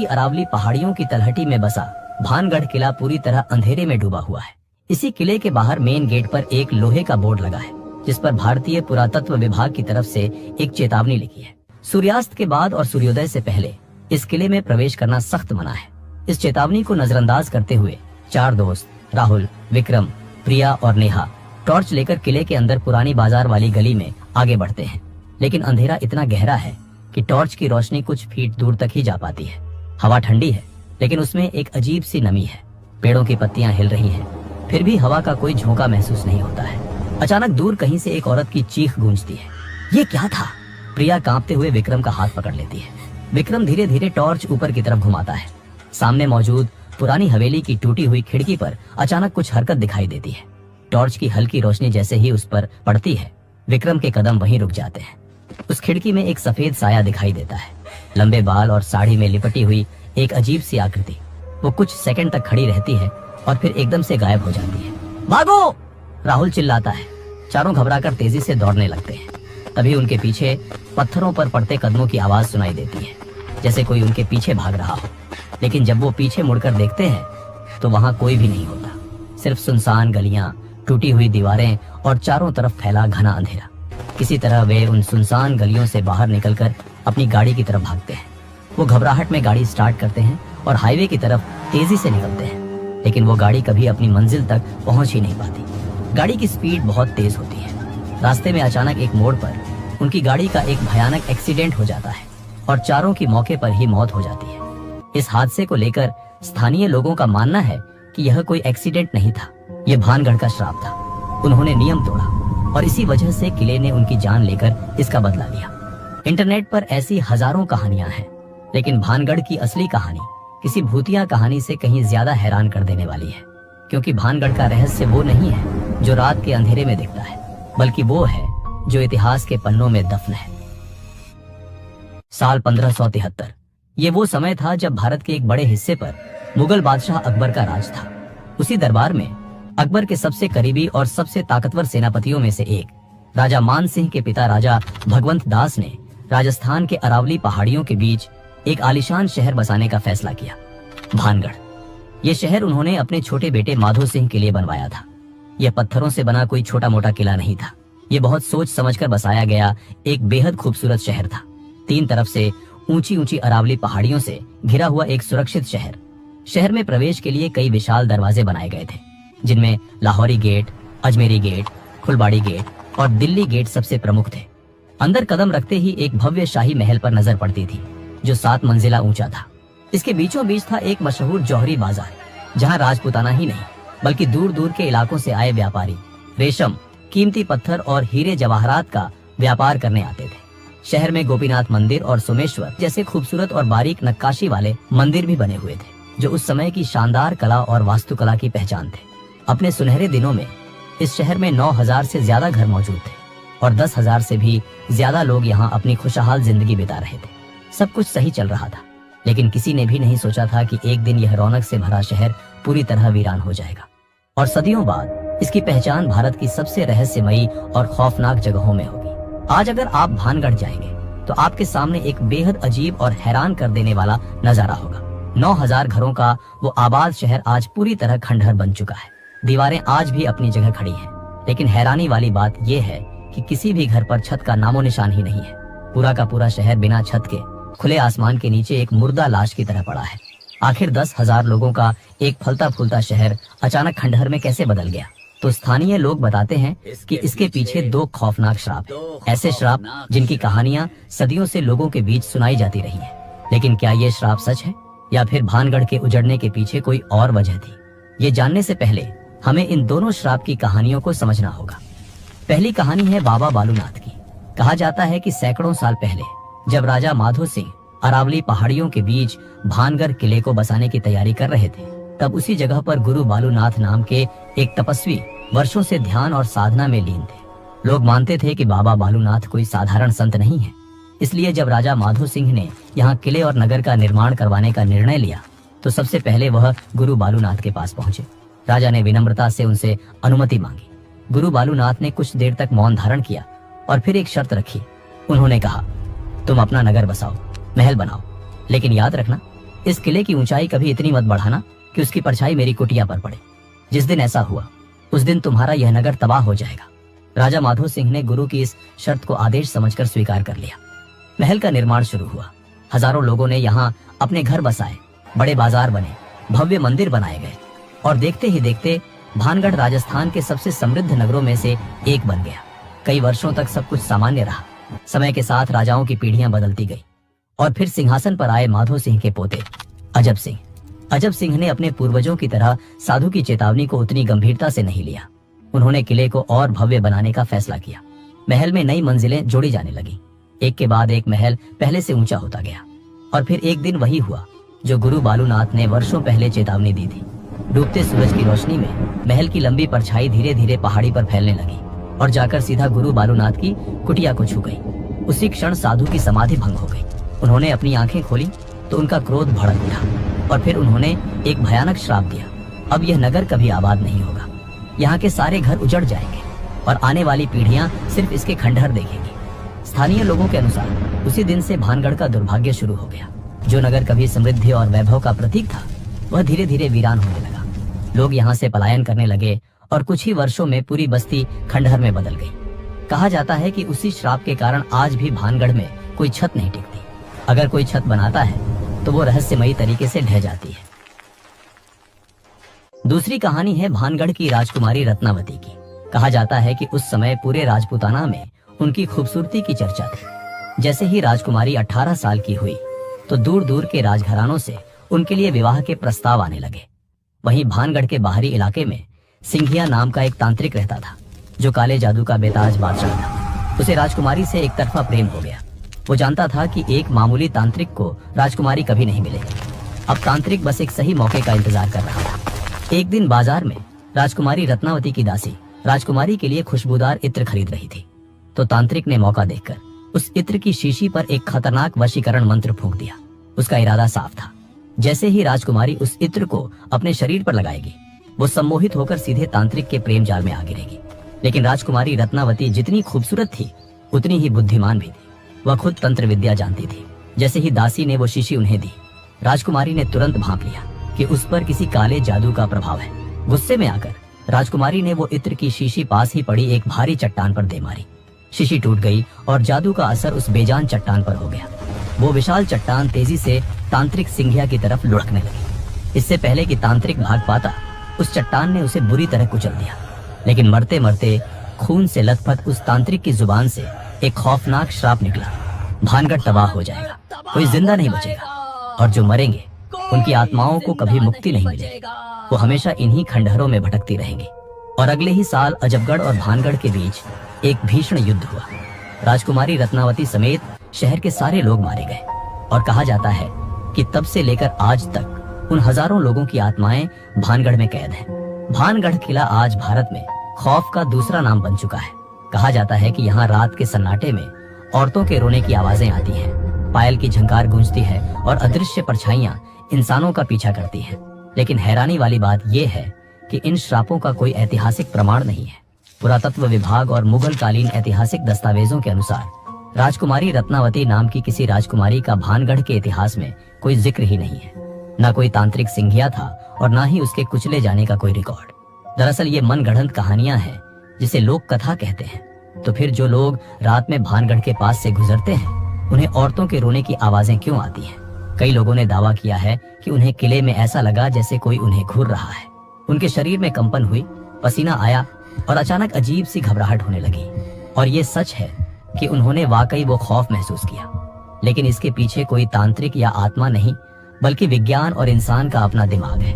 की अरावली पहाड़ियों की तलहटी में बसा भानगढ़ किला पूरी तरह अंधेरे में डूबा हुआ है। इसी किले के बाहर मेन गेट पर एक लोहे का बोर्ड लगा है, जिस पर भारतीय पुरातत्व विभाग की तरफ से एक चेतावनी लिखी है। सूर्यास्त के बाद और सूर्योदय से पहले इस किले में प्रवेश करना सख्त मना है। इस चेतावनी को नजरअंदाज करते हुए 4 दोस्त राहुल, विक्रम, प्रिया और नेहा टॉर्च लेकर किले के अंदर पुरानी बाजार वाली गली में आगे बढ़ते हैं। लेकिन अंधेरा इतना गहरा है कि टॉर्च की रोशनी कुछ फीट दूर तक ही जा पाती है। हवा ठंडी है, लेकिन उसमें एक अजीब सी नमी है। पेड़ों की पत्तियां हिल रही हैं, फिर भी हवा का कोई झोंका महसूस नहीं होता है। अचानक दूर कहीं से एक औरत की चीख गूंजती है। ये क्या था? प्रिया कांपते हुए विक्रम का हाथ पकड़ लेती है। विक्रम धीरे धीरे टॉर्च ऊपर की तरफ घुमाता है। सामने मौजूद पुरानी हवेली की टूटी हुई खिड़की पर अचानक कुछ हरकत दिखाई देती है। टॉर्च की हल्की रोशनी जैसे ही उस पर पड़ती है, विक्रम के कदम वहीं रुक जाते हैं। उस खिड़की में एक सफेद साया दिखाई देता है। लंबे बाल और साड़ी में लिपटी हुई एक अजीब सी आकृति। वो कुछ सेकंड तक खड़ी रहती है और फिर एकदम से गायब हो जाती है। भागो! राहुल चिल्लाता है। चारों घबराकर तेजी से दौड़ने लगते हैं। तभी उनके पीछे पत्थरों पर पड़ते कदमों की आवाज सुनाई देती है, जैसे कोई उनके पीछे भाग रहा हो। लेकिन जब वो पीछे मुड़कर देखते हैं तो वहां कोई भी नहीं होता, सिर्फ सुनसान गलियां, टूटी हुई दीवारें और चारों तरफ फैला घना अंधेरा। किसी तरह वे उन सुनसान गलियों से बाहर निकलकर अपनी गाड़ी की तरफ भागते हैं। वो घबराहट में गाड़ी स्टार्ट करते हैं और हाईवे की तरफ तेजी से निकलते हैं, लेकिन वो गाड़ी कभी अपनी मंजिल तक पहुंच ही नहीं पाती। गाड़ी की स्पीड बहुत तेज होती है। रास्ते में अचानक एक मोड़ पर उनकी गाड़ी का एक भयानक एक्सीडेंट हो जाता है और चारों की मौके पर ही मौत हो जाती है। इस हादसे को लेकर स्थानीय लोगों का मानना है कि यह कोई एक्सीडेंट नहीं था, यह भानगढ़ का श्राप था। उन्होंने नियम तोड़ा और इसी वजह से किले ने उनकी जान लेकर इसका बदला लिया। इंटरनेट पर ऐसी हजारों कहानियां हैं, लेकिन भानगढ़ की असली कहानी किसी भूतिया कहानी से कहीं ज्यादा हैरान कर देने वाली है। क्योंकि भानगढ़ का रहस्य वो नहीं है जो रात के अंधेरे में दिखता है, बल्कि वो है जो इतिहास के पन्नों में दफन है। साल 1573 ये वो समय था जब भारत के एक बड़े हिस्से पर मुगल बादशाह अकबर का राज था। उसी दरबार में अकबर के सबसे करीबी और सबसे ताकतवर सेनापतियों में से एक राजा मान सिंह के पिता राजा भगवंत दास ने राजस्थान के अरावली पहाड़ियों के बीच एक आलीशान शहर बसाने का फैसला किया, भानगढ़। ये शहर उन्होंने अपने छोटे बेटे माधो सिंह के लिए बनवाया था। यह पत्थरों से बना कोई छोटा मोटा किला नहीं था। ये बहुत सोच समझकर बसाया गया एक बेहद खूबसूरत शहर था। 3 तरफ से ऊंची ऊंची अरावली पहाड़ियों से घिरा हुआ एक सुरक्षित शहर। शहर में प्रवेश के लिए कई विशाल दरवाजे बनाए गए थे, जिनमें लाहौरी गेट, अजमेरी गेट, फुलबाड़ी गेट और दिल्ली गेट सबसे प्रमुख थे। अंदर कदम रखते ही एक भव्य शाही महल पर नजर पड़ती थी, जो 7 मंजिला ऊंचा था। इसके बीचों बीच था एक मशहूर जौहरी बाजार, जहां राजपुताना ही नहीं बल्कि दूर दूर के इलाकों से आए व्यापारी रेशम, कीमती पत्थर और हीरे जवाहरात का व्यापार करने आते थे। शहर में गोपीनाथ मंदिर और सोमेश्वर जैसे खूबसूरत और बारीक नक्काशी वाले मंदिर भी बने हुए थे, जो उस समय की शानदार कला और वास्तुकला की पहचान थे। अपने सुनहरे दिनों में इस शहर में 9000 से ज्यादा घर मौजूद थे और 10,000 से भी ज्यादा लोग यहाँ अपनी खुशहाल जिंदगी बिता रहे थे। सब कुछ सही चल रहा था, लेकिन किसी ने भी नहीं सोचा था कि एक दिन यह रौनक से भरा शहर पूरी तरह वीरान हो जाएगा और सदियों बाद इसकी पहचान भारत की सबसे रहस्यमयी और खौफनाक जगहों में होगी। आज अगर आप भानगढ़ जाएंगे तो आपके सामने एक बेहद अजीब और हैरान कर देने वाला नजारा होगा। 9000 घरों का वो आबाद शहर आज पूरी तरह खंडहर बन चुका है। दीवारें आज भी अपनी जगह खड़ी हैं, लेकिन हैरानी वाली बात यह है कि किसी भी घर पर छत का नामो निशान ही नहीं है। पूरा का पूरा शहर बिना छत के खुले आसमान के नीचे एक मुर्दा लाश की तरह पड़ा है। आखिर 10,000 लोगों का एक फलता फूलता शहर अचानक खंडहर में कैसे बदल गया? तो स्थानीय लोग बताते हैं कि इसके पीछे 2 खौफनाक श्राप हैं। ऐसे श्राप जिनकी कहानियां सदियों से लोगों के बीच सुनाई जाती रही हैं। लेकिन क्या ये श्राप सच है या फिर भानगढ़ के उजड़ने के पीछे कोई और वजह थी? ये जानने से पहले हमें इन दोनों श्राप की कहानियों को समझना होगा। पहली कहानी है बाबा बालूनाथ की। कहा जाता है कि सैकड़ों साल पहले जब राजा माधो सिंह अरावली पहाड़ियों के बीच भानगढ़ किले को बसाने की तैयारी कर रहे थे, तब उसी जगह पर गुरु बालूनाथ नाम के एक तपस्वी वर्षों से ध्यान और साधना में लीन थे। लोग मानते थे कि बाबा बालूनाथ कोई साधारण संत नहीं है। इसलिए जब राजा माधो सिंह ने यहाँ किले और नगर का निर्माण करवाने का निर्णय लिया, तो सबसे पहले वह गुरु बालूनाथ के पास पहुंचे। राजा ने विनम्रता से उनसे अनुमति मांगी। गुरु बालूनाथ ने कुछ देर तक मौन धारण किया और फिर एक शर्त रखी। उन्होंने कहा, तुम अपना नगर बसाओ, महल बनाओ, लेकिन याद रखना इस किले की ऊंचाई कभी इतनी मत बढ़ाना कि उसकी परछाई मेरी कुटिया पर पड़े। जिस दिन ऐसा हुआ उस दिन तुम्हारा यह नगर तबाह हो जाएगा। राजा माधो सिंह ने गुरु की इस शर्त को आदेश समझकर स्वीकार कर लिया। महल का निर्माण शुरू हुआ। हजारों लोगों ने यहाँ अपने घर बसाए, बड़े बाजार बने, भव्य मंदिर बनाए गए और देखते ही देखते भानगढ़ राजस्थान के सबसे समृद्ध नगरों में से एक बन गया। कई वर्षों तक सब कुछ सामान्य रहा। समय के साथ राजाओं की पीढ़ियां बदलती गई और फिर सिंहासन पर आए माधो सिंह के पोते अजब सिंह। अजब सिंह ने अपने पूर्वजों की तरह साधु की चेतावनी को उतनी गंभीरता से नहीं लिया। उन्होंने किले को और भव्य बनाने का फैसला किया। महल में नई मंजिलें जोड़ी जाने लगी। एक के बाद एक महल पहले से ऊंचा होता गया और फिर एक दिन वही हुआ जो गुरु बालूनाथ ने वर्षों पहले चेतावनी दी थी। डूबते सूरज की रोशनी में महल की लंबी परछाई धीरे धीरे पहाड़ी पर फैलने लगी और जाकर सीधा गुरु बालूनाथ की कुटिया को छू गई। उसी क्षण साधु की समाधि भंग हो गई। उन्होंने अपनी आंखें खोली तो उनका क्रोध भड़क उठा और फिर उन्होंने एक भयानक श्राप दिया। अब यह नगर कभी आबाद नहीं होगा। यहाँ के सारे घर उजड़ जाएंगे और आने वाली पीढ़ियां सिर्फ इसके खंडहर देखेंगी। स्थानीय लोगों के अनुसार उसी दिन से भानगढ़ का दुर्भाग्य शुरू हो गया। जो नगर कभी समृद्धि और वैभव का प्रतीक था वह धीरे धीरे वीरान होने लगा। लोग यहाँ से पलायन करने लगे और कुछ ही वर्षों में पूरी बस्ती खंडहर में बदल गई। कहा जाता है कि उसी श्राप के कारण आज भी भानगढ़ में कोई छत नहीं टिकती। अगर कोई छत बनाता है तो वो रहस्यमयी तरीके से ढह जाती है। दूसरी कहानी है भानगढ़ की राजकुमारी रत्नावती की। कहा जाता है कि उस समय पूरे राजपूताना में उनकी खूबसूरती की चर्चा थी। जैसे ही राजकुमारी 18 साल की हुई तो दूर दूर के राजघरानों से उनके लिए विवाह के प्रस्ताव आने लगे। वहीं भानगढ़ के बाहरी इलाके में सिंघिया नाम का एक तांत्रिक रहता था जो काले जादू का बेताज बादशाह था। उसे राजकुमारी से एक तरफा प्रेम हो गया। वो जानता था कि एक मामूली तांत्रिक को राजकुमारी कभी नहीं मिलेगी। अब तांत्रिक बस एक सही मौके का इंतजार कर रहा था। एक दिन बाजार में राजकुमारी रत्नावती की दासी राजकुमारी के लिए खुशबूदार इत्र खरीद रही थी तो तांत्रिक ने मौका देखकर उस इत्र की शीशी पर एक खतरनाक वशीकरण मंत्र फूंक दिया। उसका इरादा साफ था। जैसे ही राजकुमारी उस इत्र को अपने शरीर पर लगाएगी वो सम्मोहित होकर सीधे तांत्रिक के प्रेम जाल में आ गिरेगी। लेकिन राजकुमारी रत्नावती जितनी खूबसूरत थी उतनी ही बुद्धिमान भी थी। वह खुद तंत्र विद्या जानती थी। जैसे ही दासी ने वो शीशी उन्हें दी राजकुमारी ने तुरंत भांप लिया कि उस पर किसी काले जादू का प्रभाव है। गुस्से में आकर राजकुमारी ने वो इत्र की शीशी पास ही पड़ी एक भारी चट्टान पर दे मारी। शीशी टूट गई और जादू का असर उस बेजान चट्टान पर हो गया। वो विशाल चट्टान तेजी से तांत्रिक सिंघिया की तरफ लुढ़कने लगी। इससे पहले कि तांत्रिक भाग पाता उस चट्टान ने उसे बुरी तरह कुचल दिया। लेकिन मरते मरते खून से लथपथ उस तांत्रिक की जुबान से एक खौफनाक श्राप निकला। भानगढ़ तबाह हो जाएगा, कोई जिंदा नहीं बचेगा और जो मरेंगे उनकी आत्माओं को कभी मुक्ति नहीं मिलेगी। वो हमेशा इन्हीं खंडहरों में भटकती रहेंगी। और अगले ही साल अजबगढ़ और भानगढ़ के बीच एक भीषण युद्ध हुआ। राजकुमारी रत्नावती समेत शहर के सारे लोग मारे गए और कहा जाता है कि तब से लेकर आज तक उन हजारों लोगों की आत्माएं भानगढ़ में कैद हैं। भानगढ़ किला आज भारत में खौफ का दूसरा नाम बन चुका है। कहा जाता है कि यहाँ रात के सन्नाटे में औरतों के रोने की आवाजें आती हैं, पायल की झंकार गूंजती है और अदृश्य परछाइयां इंसानों का पीछा करती हैं। लेकिन हैरानी वाली बात यह है कि इन श्रापों का कोई ऐतिहासिक प्रमाण नहीं है। पुरातत्व विभाग और मुगल कालीन ऐतिहासिक दस्तावेजों के अनुसार राजकुमारी रत्नावती नाम की किसी राजकुमारी का भानगढ़ के इतिहास में कोई जिक्र ही नहीं है। न कोई तांत्रिक सिंघिया था और न ही उसके कुचले जाने का कोई रिकॉर्ड। दरअसल ये मनगढ़ंत कहानियां हैं जिसे लोक कथा कहते हैं। तो फिर जो लोग रात में भानगढ़ के पास से गुजरते हैं उन्हें औरतों के रोने की आवाजें क्यों आती हैं? कई लोगों ने दावा किया है कि उन्हें किले में ऐसा लगा जैसे कोई उन्हें घूर रहा है। उनके शरीर में कंपन हुई, पसीना आया और अचानक अजीब सी घबराहट होने लगी। और ये सच है कि उन्होंने वाकई वो खौफ महसूस किया। लेकिन इसके पीछे कोई तांत्रिक या आत्मा नहीं बल्कि विज्ञान और इंसान का अपना दिमाग है।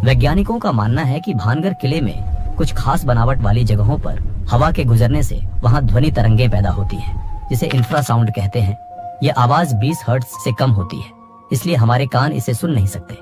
वैज्ञानिकों का मानना है कि भानगढ़ किले में कुछ खास बनावट वाली जगहों पर हवा के गुजरने से वहां ध्वनि तरंगे पैदा होती हैं, जिसे इंफ्रासाउंड कहते हैं। यह आवाज 20 हर्ट्ज से कम होती है, इसलिए हमारे कान इसे सुन नहीं सकते,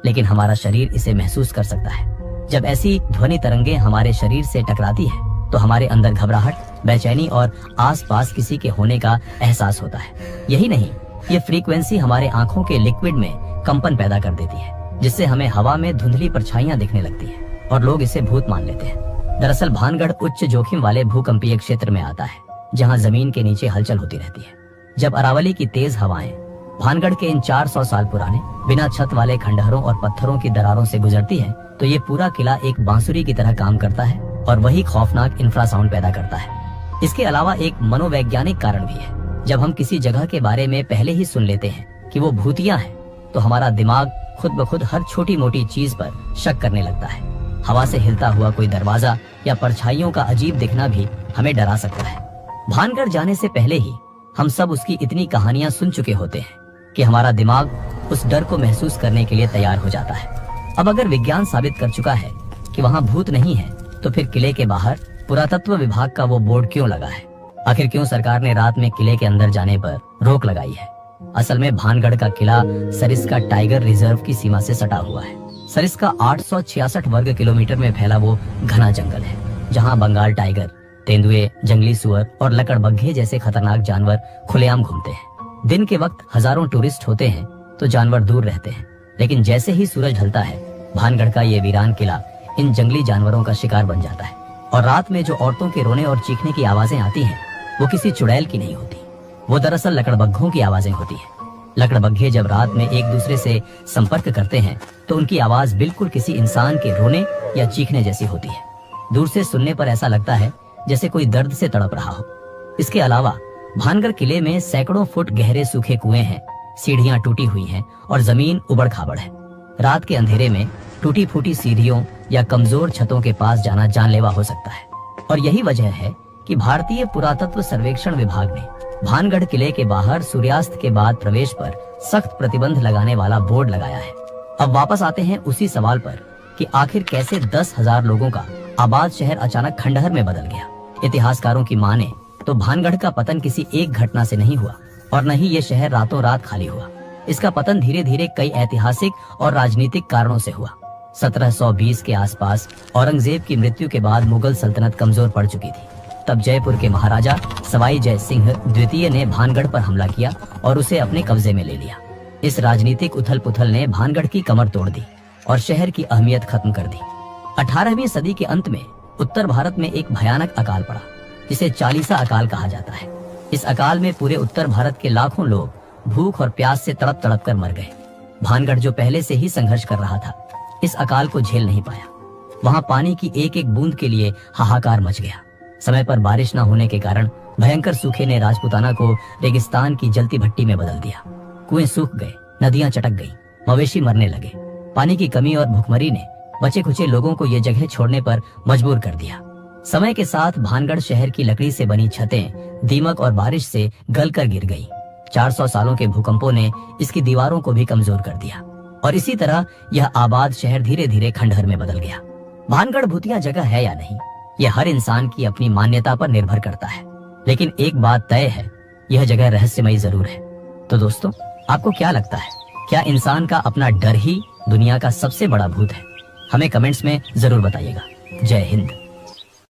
लेकिन हमारा शरीर इसे महसूस कर सकता है। जब ऐसी ध्वनि तरंगे हमारे शरीर से टकराती है तो हमारे अंदर घबराहट, बेचैनी और आसपास किसी के होने का एहसास होता है। यही नहीं, ये फ्रीक्वेंसी हमारे आंखों के लिक्विड में कंपन पैदा कर देती है, जिससे हमें हवा में धुंधली परछाइयां दिखने लगती है और लोग इसे भूत मान लेते हैं। दरअसल भानगढ़ उच्च जोखिम वाले भूकंपीय क्षेत्र में आता है, जहां जमीन के नीचे हलचल होती रहती है। जब अरावली की तेज हवाएं भानगढ़ के इन 400 साल पुराने बिना छत वाले खंडहरों और पत्थरों की दरारों से गुजरती है तो ये पूरा किला एक बांसुरी की तरह काम करता है और वही खौफनाक इंफ्रासाउंड पैदा करता है। इसके अलावा एक मनोवैज्ञानिक कारण भी है। जब हम किसी जगह के बारे में पहले ही सुन लेते हैं कि वो भूतिया है, तो हमारा दिमाग खुद ब खुद हर छोटी मोटी चीज पर शक करने लगता है। हवा से हिलता हुआ कोई दरवाजा या परछाइयों का अजीब दिखना भी हमें डरा सकता है। भानगढ़ जाने से पहले ही हम सब उसकी इतनी कहानियां सुन चुके होते हैं कि हमारा दिमाग उस डर को महसूस करने के लिए तैयार हो जाता है। अब अगर विज्ञान साबित कर चुका है कि वहाँ भूत नहीं है, तो फिर किले के बाहर पुरातत्व विभाग का वो बोर्ड क्यों लगा है? आखिर क्यों सरकार ने रात में किले के अंदर जाने पर रोक लगाई है? असल में भानगढ़ का किला सरिस्का टाइगर रिजर्व की सीमा से सटा हुआ है। सरिस्का 866 वर्ग किलोमीटर में फैला वो घना जंगल है, जहाँ बंगाल टाइगर, तेंदुए, जंगली सुअर और लकड़बग्घे जैसे खतरनाक जानवर खुलेआम घूमते हैं। दिन के वक्त हजारों टूरिस्ट होते हैं तो जानवर दूर रहते हैं, लेकिन जैसे ही सूरज ढलता है, भानगढ़ का ये वीरान किला इन जंगली जानवरों का शिकार बन जाता है। और रात में जो औरतों के रोने और चीखने की आवाजें आती हैं, वो किसी चुड़ैल की नहीं होती, वो दरअसल लकड़बग्घों की आवाजें होती हैं। लकड़बग्घे जब रात में एक दूसरे से संपर्क करते हैं तो उनकी आवाज बिल्कुल किसी इंसान के रोने या चीखने जैसी होती है। दूर से सुनने पर ऐसा लगता है जैसे कोई दर्द से तड़प रहा हो। इसके अलावा भानगढ़ किले में सैकड़ों फुट गहरे सूखे कुएं हैं, सीढ़ियां टूटी हुई हैं और जमीन उबड़ खाबड़ है। रात के अंधेरे में टूटी फूटी सीढ़ियों या कमजोर छतों के पास जाना जानलेवा हो सकता है। और यही वजह है कि भारतीय पुरातत्व सर्वेक्षण विभाग ने भानगढ़ किले के बाहर सूर्यास्त के बाद प्रवेश पर सख्त प्रतिबंध लगाने वाला बोर्ड लगाया है। अब वापस आते हैं उसी सवाल पर कि आखिर कैसे 10,000 लोगों का आबाद शहर अचानक खंडहर में बदल गया। इतिहासकारों की माने तो भानगढ़ का पतन किसी एक घटना से नहीं हुआ और न ही ये शहर रातों रात खाली हुआ। इसका पतन धीरे धीरे कई ऐतिहासिक और राजनीतिक कारणों से हुआ। 1720 के आसपास औरंगजेब की मृत्यु के बाद मुगल सल्तनत कमजोर पड़ चुकी थी। तब जयपुर के महाराजा सवाई जय सिंह द्वितीय ने भानगढ़ पर हमला किया और उसे अपने कब्जे में ले लिया। इस राजनीतिक उथल पुथल ने भानगढ़ की कमर तोड़ दी और शहर की अहमियत खत्म कर दी। 18वीं सदी के अंत में उत्तर भारत में एक भयानक अकाल पड़ा, जिसे चालीसा अकाल कहा जाता है। इस अकाल में पूरे उत्तर भारत के लाखों लोग भूख और प्यास से तड़प तड़प कर मर गए। भानगढ़ जो पहले से ही संघर्ष कर रहा था, इस अकाल को झेल नहीं पाया। वहाँ पानी की एक एक बूंद के लिए हाहाकार मच गया। समय पर बारिश न होने के कारण भयंकर सूखे ने राजपुताना को रेगिस्तान की जलती भट्टी में बदल दिया। कुएं सूख गए, नदियां चटक गईं, मवेशी मरने लगे। पानी की कमी और भुखमरी ने बचे खुचे लोगों को ये जगह छोड़ने पर मजबूर कर दिया। समय के साथ भानगढ़ शहर की लकड़ी से बनी छतें दीमक और बारिश से गलकर गिर गईं। 400 सालों के भूकंपों ने इसकी दीवारों को भी कमजोर कर दिया और इसी तरह यह आबाद शहर धीरे धीरे खंडहर में बदल गया। भानगढ़ भूतिया जगह है या नहीं, यह हर इंसान की अपनी मान्यता पर निर्भर करता है, लेकिन एक बात तय है, यह जगह रहस्यमयी जरूर है। तो दोस्तों, आपको क्या लगता है, क्या इंसान का अपना डर ही दुनिया का सबसे बड़ा भूत है? हमें कमेंट्स में जरूर बताइएगा। जय हिंद।